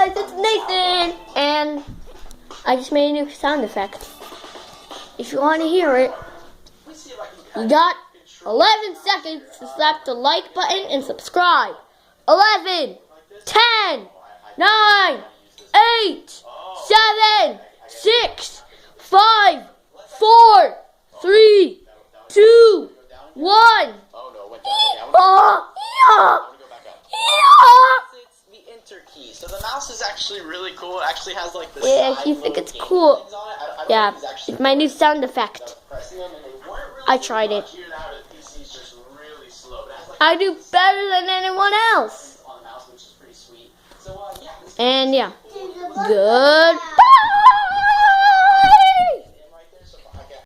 guys, it's Nathan, and I just made a new sound effect. If you want to hear it, you got 11 seconds to slap the like button and subscribe. 11, 10, 9, 8, 7, 6, 5, 4, 3, 2, 1. It's the enter key. So the mouse is actually really cool. It actually has like the Yeah, if you think it's cool. Yeah, it's my new sound effect. I tried it. I do better than anyone else. And yeah, goodbye.